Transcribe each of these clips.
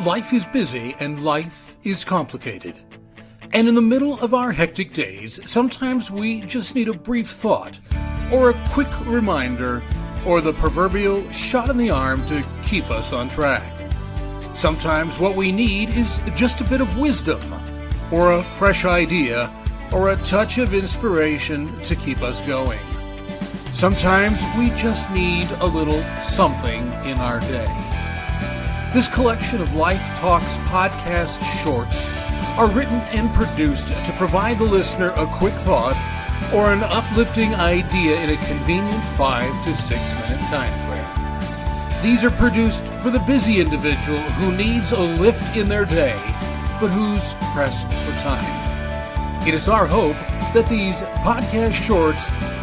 Life is busy and life is complicated. And in the middle of our hectic days, sometimes we just need a brief thought, or a quick reminder, or the proverbial shot in the arm to keep us on track. Sometimes what we need is just a bit of wisdom, or a fresh idea, or a touch of inspiration to keep us going. Sometimes we just need a little something in our day. This collection of Life Talks podcast shorts are written and produced to provide the listener a quick thought or an uplifting idea in a convenient 5 to 6 minute time frame. These are produced for the busy individual who needs a lift in their day, but who's pressed for time. It is our hope that these podcast shorts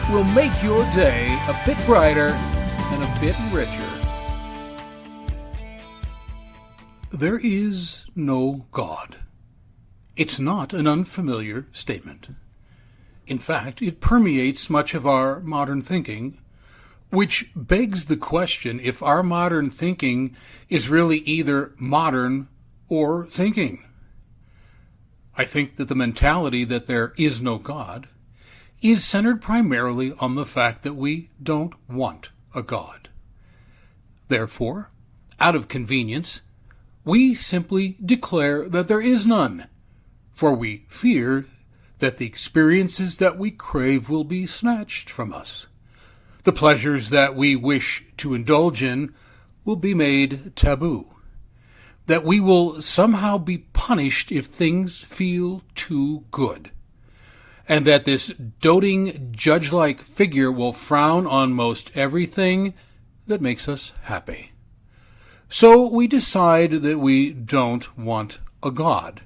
will make your day a bit brighter and a bit richer. There is no God. It's not an unfamiliar statement. In fact, it permeates much of our modern thinking, which begs the question if our modern thinking is really either modern or thinking. I think that the mentality that there is no God is centered primarily on the fact that we don't want a God. Therefore, out of convenience, we simply declare that there is none, for we fear that the experiences that we crave will be snatched from us. The pleasures that we wish to indulge in will be made taboo. That we will somehow be punished if things feel too good. And that this doting, judge-like figure will frown on most everything that makes us happy. So we decide that we don't want a God,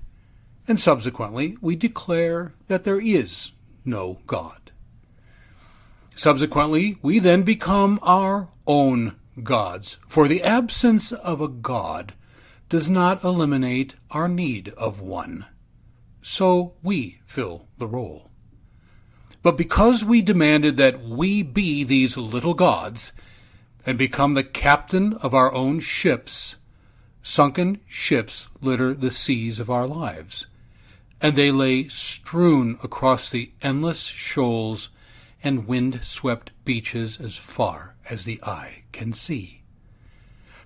and subsequently we declare that there is no God. Subsequently, we then become our own gods, for the absence of a God does not eliminate our need of one. So we fill the role. But because we demanded that we be these little gods, and become the captain of our own ships, sunken ships litter the seas of our lives, and they lay strewn across the endless shoals and windswept beaches as far as the eye can see.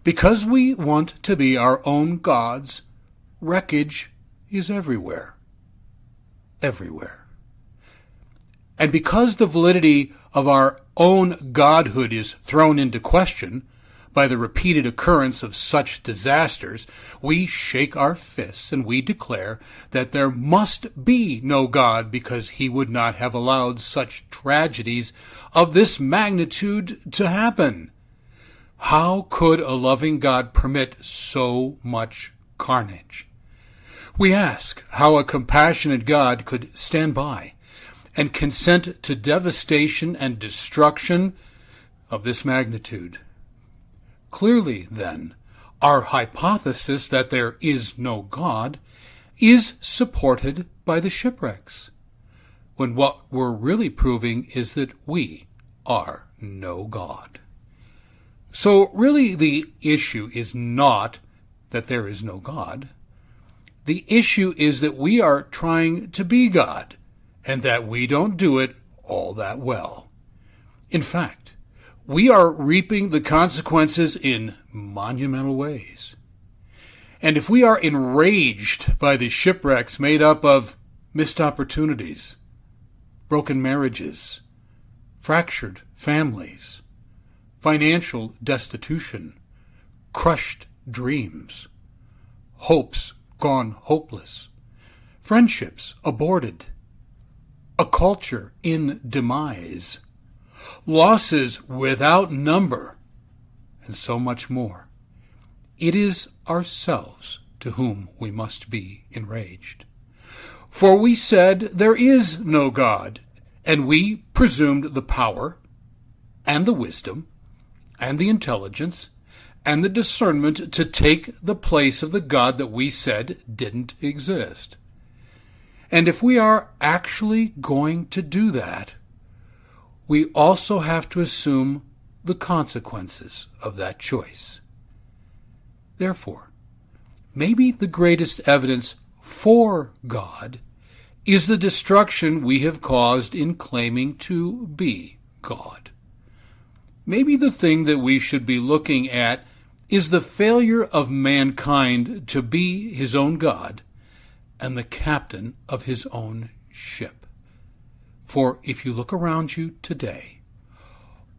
Because we want to be our own gods, wreckage is everywhere. Everywhere. And because the validity of our own godhood is thrown into question by the repeated occurrence of such disasters, we shake our fists and we declare that there must be no God because he would not have allowed such tragedies of this magnitude to happen. How could a loving God permit so much carnage? We ask how a compassionate God could stand by and consent to devastation and destruction of this magnitude. Clearly, then, our hypothesis that there is no God is supported by the shipwrecks, when what we're really proving is that we are no God. So really the issue is not that there is no God. The issue is that we are trying to be God, and that we don't do it all that well. In fact, we are reaping the consequences in monumental ways. And if we are enraged by the shipwrecks made up of missed opportunities, broken marriages, fractured families, financial destitution, crushed dreams, hopes gone hopeless, friendships aborted, a culture in demise, losses without number, and so much more, it is ourselves to whom we must be enraged. For we said there is no God, and we presumed the power, and the wisdom, and the intelligence, and the discernment to take the place of the God that we said didn't exist. And if we are actually going to do that, we also have to assume the consequences of that choice. Therefore, Maybe the greatest evidence for God is the destruction we have caused in claiming to be God. Maybe the thing that we should be looking at is the failure of mankind to be his own God and the captain of his own ship. For if you look around you today,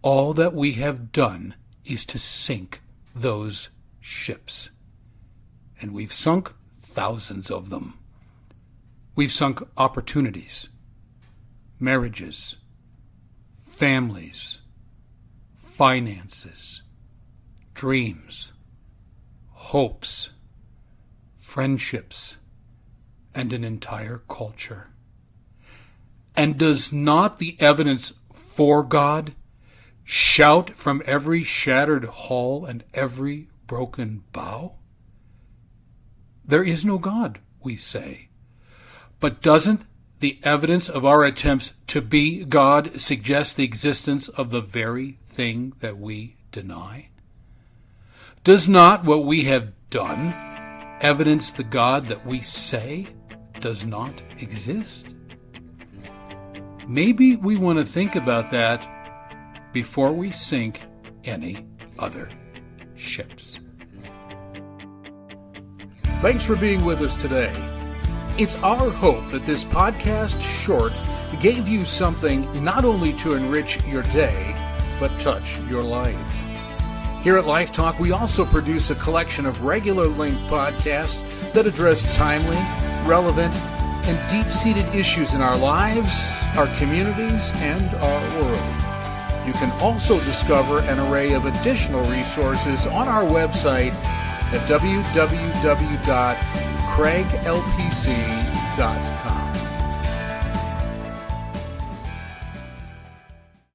all that we have done is to sink those ships. And we've sunk thousands of them. We've sunk opportunities, marriages, families, finances, dreams, hopes, friendships, and an entire culture. And does not the evidence for God shout from every shattered hull and every broken bow? There is no God, we say. But doesn't the evidence of our attempts to be God suggest the existence of the very thing that we deny? Does not what we have done evidence the God that we say does not exist? Maybe we want to think about that before we sink any other ships. Thanks for being with us today. It's our hope that this podcast short gave you something not only to enrich your day, but touch your life. Here at Life Talk, we also produce a collection of regular-length podcasts that address timely, relevant, and deep-seated issues in our lives, our communities, and our world. You can also discover an array of additional resources on our website at www.craiglpc.com.